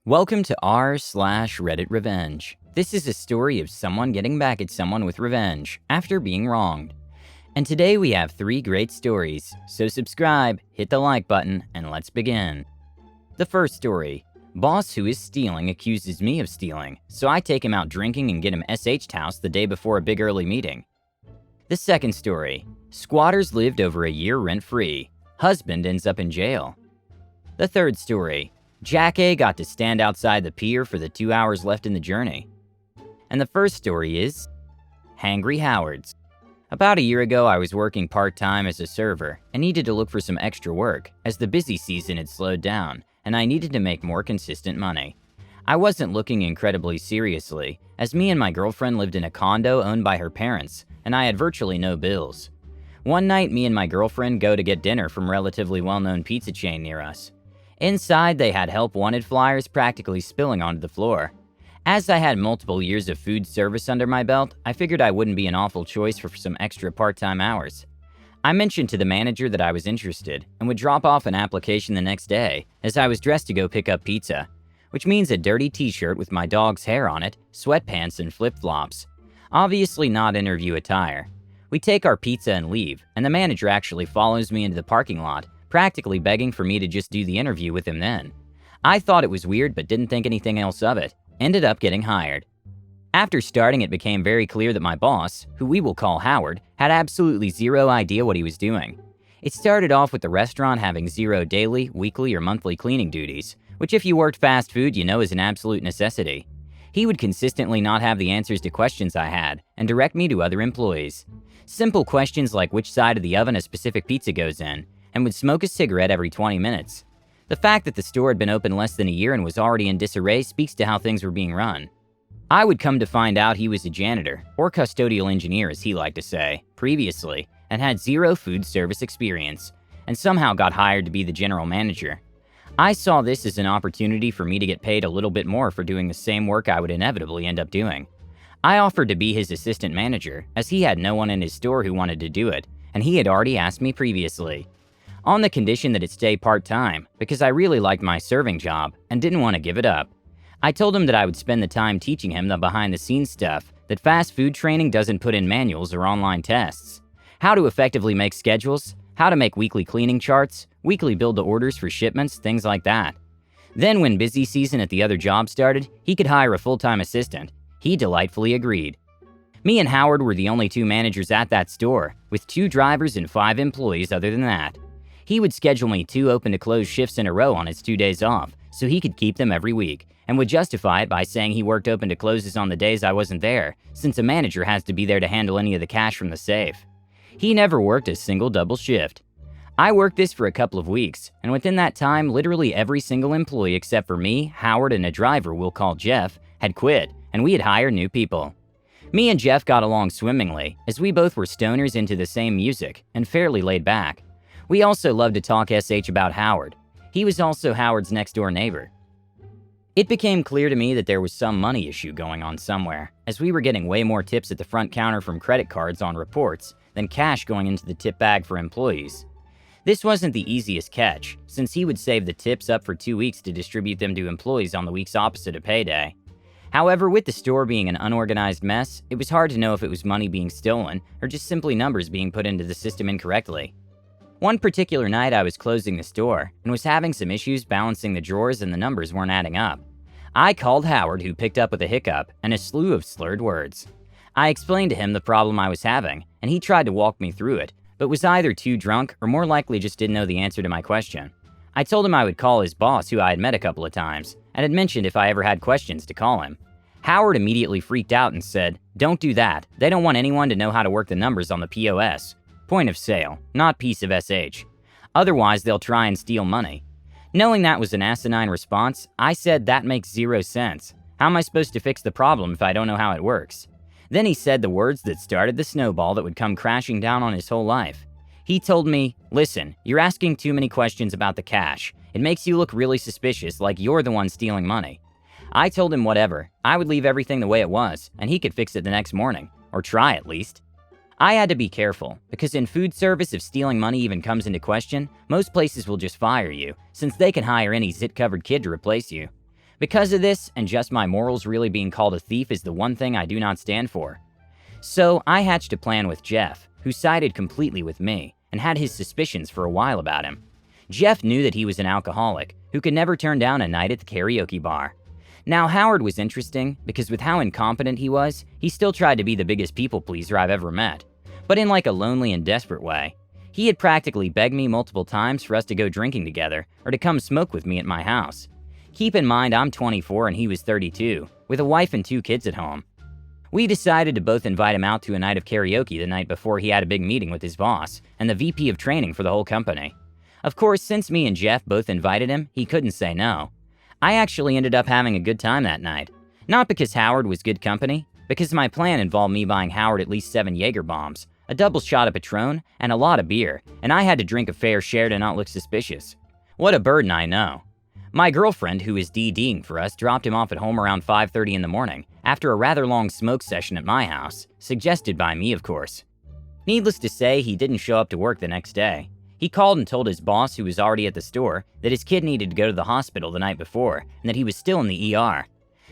Welcome to r/RedditRevenge. This is a story of someone getting back at someone with revenge after being wronged. And today we have 3 great stories, so subscribe, hit the like button, and let's begin. The first story. Boss who is stealing accuses me of stealing, so I take him out drinking and get him SH'd house the day before a big early meeting. The second story. Squatters lived over a year rent-free. Husband ends up in jail. The third story. Jack A got to stand outside the pier for the 2 hours left in the journey. And the first story is Hangry Howards. About a year ago, I was working part-time as a server and needed to look for some extra work as the busy season had slowed down and I needed to make more consistent money. I wasn't looking incredibly seriously as me and my girlfriend lived in a condo owned by her parents and I had virtually no bills. One night, me and my girlfriend go to get dinner from a relatively well-known pizza chain near us. Inside, they had help wanted flyers practically spilling onto the floor. As I had multiple years of food service under my belt, I figured I wouldn't be an awful choice for some extra part-time hours. I mentioned to the manager that I was interested and would drop off an application the next day as I was dressed to go pick up pizza, which means a dirty t-shirt with my dog's hair on it, sweatpants, and flip-flops. Obviously not interview attire. We take our pizza and leave, and the manager actually follows me into the parking lot, practically begging for me to just do the interview with him then. I thought it was weird but didn't think anything else of it. Ended up getting hired. After starting, it became very clear that my boss, who we will call Howard, had absolutely zero idea what he was doing. It started off with the restaurant having 0 daily, weekly, or monthly cleaning duties, which if you worked fast food you know is an absolute necessity. He would consistently not have the answers to questions I had and direct me to other employees. Simple questions like which side of the oven a specific pizza goes in, and would smoke a cigarette every 20 minutes. The fact that the store had been open less than a year and was already in disarray speaks to how things were being run. I would come to find out he was a janitor, or custodial engineer as he liked to say, previously, and had 0 food service experience, and somehow got hired to be the general manager. I saw this as an opportunity for me to get paid a little bit more for doing the same work I would inevitably end up doing. I offered to be his assistant manager, as he had no one in his store who wanted to do it, and he had already asked me previously. On the condition that it stay part-time, because I really liked my serving job and didn't want to give it up. I told him that I would spend the time teaching him the behind-the-scenes stuff that fast food training doesn't put in manuals or online tests. How to effectively make schedules, how to make weekly cleaning charts, weekly build the orders for shipments, things like that. Then when busy season at the other job started, he could hire a full-time assistant. He delightfully agreed. Me and Howard were the only 2 managers at that store, with 2 drivers and 5 employees other than that. He would schedule me 2 open-to-close shifts in a row on his 2 days off, so he could keep them every week, and would justify it by saying he worked open-to-closes on the days I wasn't there, since a manager has to be there to handle any of the cash from the safe. He never worked a single double shift. I worked this for a couple of weeks, and within that time, literally every single employee except for me, Howard, and a driver we'll call Jeff, had quit, and we had hired new people. Me and Jeff got along swimmingly, as we both were stoners into the same music, and fairly laid back. We also loved to talk SH about Howard. He was also Howard's next-door neighbor. It became clear to me that there was some money issue going on somewhere, as we were getting way more tips at the front counter from credit cards on reports than cash going into the tip bag for employees. This wasn't the easiest catch, since he would save the tips up for 2 weeks to distribute them to employees on the weeks opposite of payday. However, with the store being an unorganized mess, it was hard to know if it was money being stolen or just simply numbers being put into the system incorrectly. One particular night I was closing the store and was having some issues balancing the drawers and the numbers weren't adding up. I called Howard, who picked up with a hiccup and a slew of slurred words. I explained to him the problem I was having and he tried to walk me through it, but was either too drunk or more likely just didn't know the answer to my question. I told him I would call his boss, who I had met a couple of times, and had mentioned if I ever had questions to call him. Howard immediately freaked out and said, "Don't do that. They don't want anyone to know how to work the numbers on the POS. Point of sale, not piece of SH. Otherwise, they'll try and steal money." Knowing that was an asinine response, I said that makes 0 sense. How am I supposed to fix the problem if I don't know how it works? Then he said the words that started the snowball that would come crashing down on his whole life. He told me, "Listen, you're asking too many questions about the cash. It makes you look really suspicious, like you're the one stealing money." I told him whatever. I would leave everything the way it was, and he could fix it the next morning. Or try at least. I had to be careful, because in food service, if stealing money even comes into question, most places will just fire you, since they can hire any zit-covered kid to replace you. Because of this, and just my morals, really being called a thief is the one thing I do not stand for. So I hatched a plan with Jeff, who sided completely with me and had his suspicions for a while about him. Jeff knew that he was an alcoholic who could never turn down a night at the karaoke bar. Now, Howard was interesting because with how incompetent he was, he still tried to be the biggest people pleaser I've ever met, but in like a lonely and desperate way. He had practically begged me multiple times for us to go drinking together or to come smoke with me at my house. Keep in mind I'm 24 and he was 32, with a wife and 2 kids at home. We decided to both invite him out to a night of karaoke the night before he had a big meeting with his boss and the VP of training for the whole company. Of course, since me and Jeff both invited him, he couldn't say no. I actually ended up having a good time that night. Not because Howard was good company, because my plan involved me buying Howard at least 7 Jaeger bombs, a double shot of Patron, and a lot of beer, and I had to drink a fair share to not look suspicious. What a burden, I know. My girlfriend, who is DDing for us, dropped him off at home around 5:30 in the morning, after a rather long smoke session at my house, suggested by me, of course. Needless to say, he didn't show up to work the next day. He called and told his boss, who was already at the store, that his kid needed to go to the hospital the night before, and that he was still in the ER.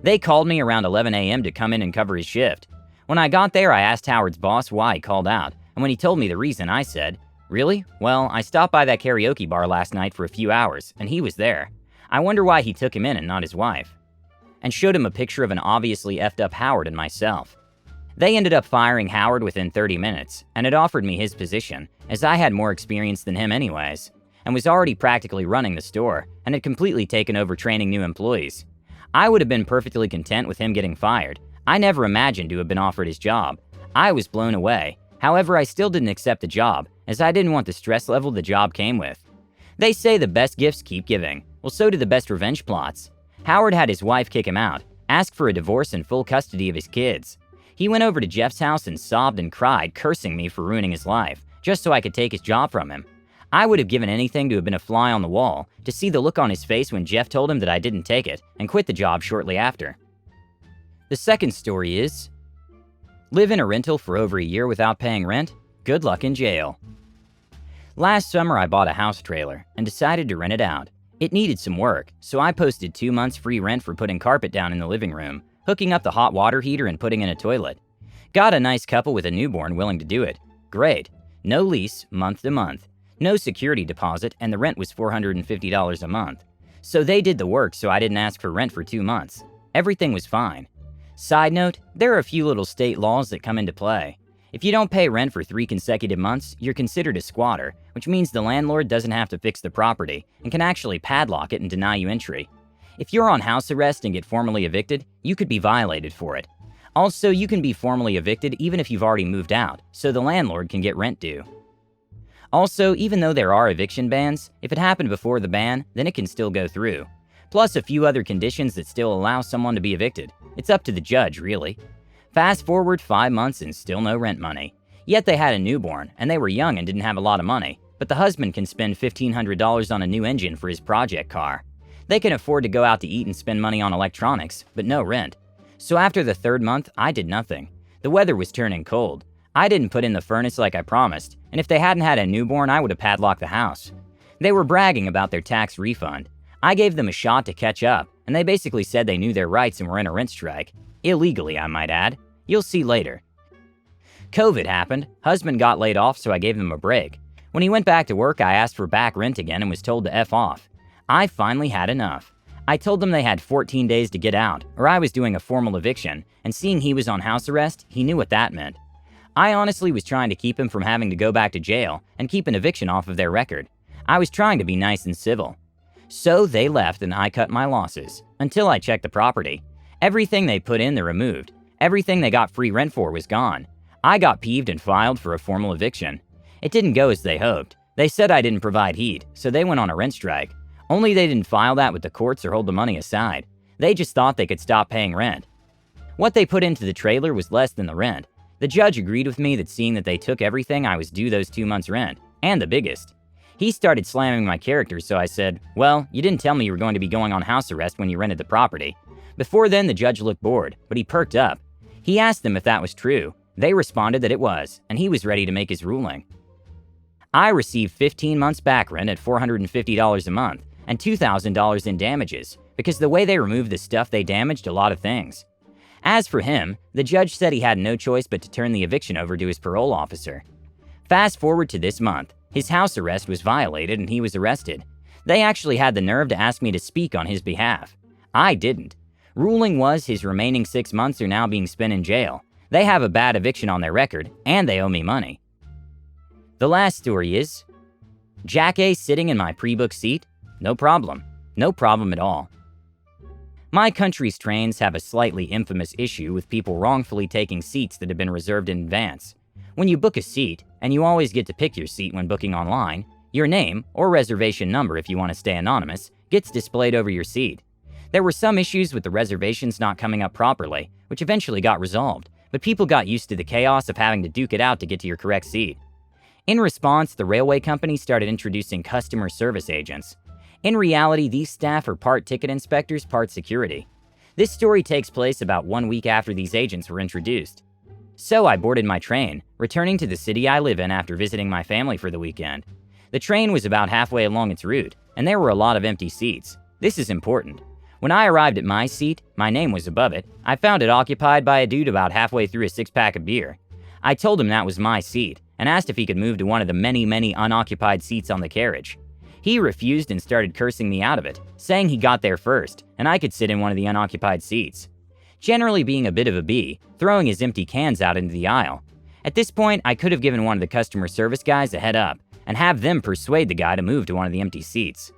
They called me around 11 a.m. to come in and cover his shift. When I got there, I asked Howard's boss why he called out, and when he told me the reason, I said, "Really? Well, I stopped by that karaoke bar last night for a few hours, and he was there. I wonder why he took him in and not his wife." And showed him a picture of an obviously effed up Howard and myself. They ended up firing Howard within 30 minutes, and had offered me his position, as I had more experience than him anyways, and was already practically running the store, and had completely taken over training new employees. I would have been perfectly content with him getting fired. I never imagined to have been offered his job. I was blown away. However, I still didn't accept the job, as I didn't want the stress level the job came with. They say the best gifts keep giving. Well, so do the best revenge plots. Howard had his wife kick him out, ask for a divorce and full custody of his kids. He went over to Jeff's house and sobbed and cried, cursing me for ruining his life, just so I could take his job from him. I would have given anything to have been a fly on the wall, to see the look on his face when Jeff told him that I didn't take it, and quit the job shortly after. The second story is, live in a rental for over a year without paying rent? Good luck in jail. Last summer I bought a house trailer, and decided to rent it out. It needed some work, so I posted 2 months free rent for putting carpet down in the living room, hooking up the hot water heater and putting in a toilet. Got a nice couple with a newborn willing to do it. Great. No lease, month to month. No security deposit, and the rent was $450 a month. So they did the work, so I didn't ask for rent for 2 months. Everything was fine. Side note, there are a few little state laws that come into play. If you don't pay rent for 3 consecutive months, you're considered a squatter, which means the landlord doesn't have to fix the property and can actually padlock it and deny you entry. If you're on house arrest and get formally evicted, you could be violated for it. Also, you can be formally evicted even if you've already moved out, so the landlord can get rent due. Also, even though there are eviction bans, if it happened before the ban, then it can still go through. Plus a few other conditions that still allow someone to be evicted. It's up to the judge, really. Fast forward 5 months and still no rent money. Yet they had a newborn, and they were young and didn't have a lot of money, but the husband can spend $1,500 on a new engine for his project car. They can afford to go out to eat and spend money on electronics, but no rent. So after the 3rd month, I did nothing. The weather was turning cold. I didn't put in the furnace like I promised, and if they hadn't had a newborn, I would have padlocked the house. They were bragging about their tax refund. I gave them a shot to catch up, and they basically said they knew their rights and were in a rent strike. Illegally, I might add. You'll see later. COVID happened. Husband got laid off, so I gave them a break. When he went back to work, I asked for back rent again and was told to F off. I finally had enough. I told them they had 14 days to get out, or I was doing a formal eviction, and seeing he was on house arrest, he knew what that meant. I honestly was trying to keep him from having to go back to jail and keep an eviction off of their record. I was trying to be nice and civil. So they left and I cut my losses, until I checked the property. Everything they put in, they removed. Everything they got free rent for was gone. I got peeved and filed for a formal eviction. It didn't go as they hoped. They said I didn't provide heat, so they went on a rent strike. Only they didn't file that with the courts or hold the money aside. They just thought they could stop paying rent. What they put into the trailer was less than the rent. The judge agreed with me that seeing that they took everything, I was due those 2 months' rent, and the biggest. He started slamming my character, so I said, "Well, you didn't tell me you were going to be going on house arrest when you rented the property." Before then, the judge looked bored, but he perked up. He asked them if that was true. They responded that it was, and he was ready to make his ruling. I received 15 months back rent at $450 a month and $2,000 in damages because the way they removed the stuff they damaged a lot of things. As for him, the judge said he had no choice but to turn the eviction over to his parole officer. Fast forward to this month, his house arrest was violated and he was arrested. They actually had the nerve to ask me to speak on his behalf. I didn't. Ruling was his remaining 6 months are now being spent in jail. They have a bad eviction on their record, and they owe me money. The last story is, Jack A sitting in my pre-book seat? No problem. No problem at all. My country's trains have a slightly infamous issue with people wrongfully taking seats that have been reserved in advance. When you book a seat, and you always get to pick your seat when booking online, your name, or reservation number if you want to stay anonymous, gets displayed over your seat. There were some issues with the reservations not coming up properly, which eventually got resolved, but people got used to the chaos of having to duke it out to get to your correct seat. In response, the railway company started introducing customer service agents. In reality, these staff are part ticket inspectors, part security. This story takes place about 1 week after these agents were introduced. So I boarded my train, returning to the city I live in after visiting my family for the weekend. The train was about halfway along its route, and there were a lot of empty seats. This is important. When I arrived at my seat, my name was above it. I found it occupied by a dude about halfway through a 6-pack of beer. I told him that was my seat, and asked if he could move to one of the many unoccupied seats on the carriage. He refused and started cursing me out of it, saying he got there first, and I could sit in one of the unoccupied seats. Generally being a bit of a bee, throwing his empty cans out into the aisle. At this point, I could have given one of the customer service guys a head up, and have them persuade the guy to move to one of the empty seats.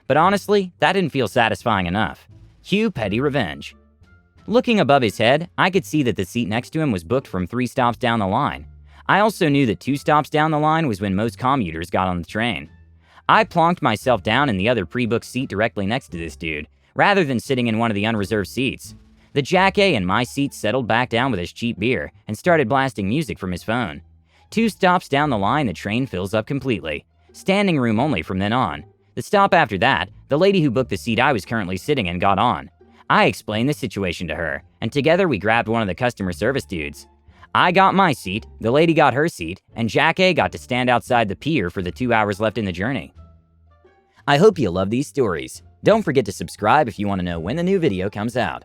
But honestly, that didn't feel satisfying enough. Cue petty revenge. Looking above his head, I could see that the seat next to him was booked from 3 stops down the line. I also knew that 2 stops down the line was when most commuters got on the train. I plonked myself down in the other pre-booked seat directly next to this dude, rather than sitting in one of the unreserved seats. The Jack A in my seat settled back down with his cheap beer and started blasting music from his phone. 2 stops down the line, the train fills up completely. Standing room only from then on. The stop after that, the lady who booked the seat I was currently sitting in got on. I explained the situation to her, and together we grabbed one of the customer service dudes. I got my seat, the lady got her seat, and Jack A got to stand outside the pier for the 2 hours left in the journey. I hope you love these stories. Don't forget to subscribe if you want to know when the new video comes out.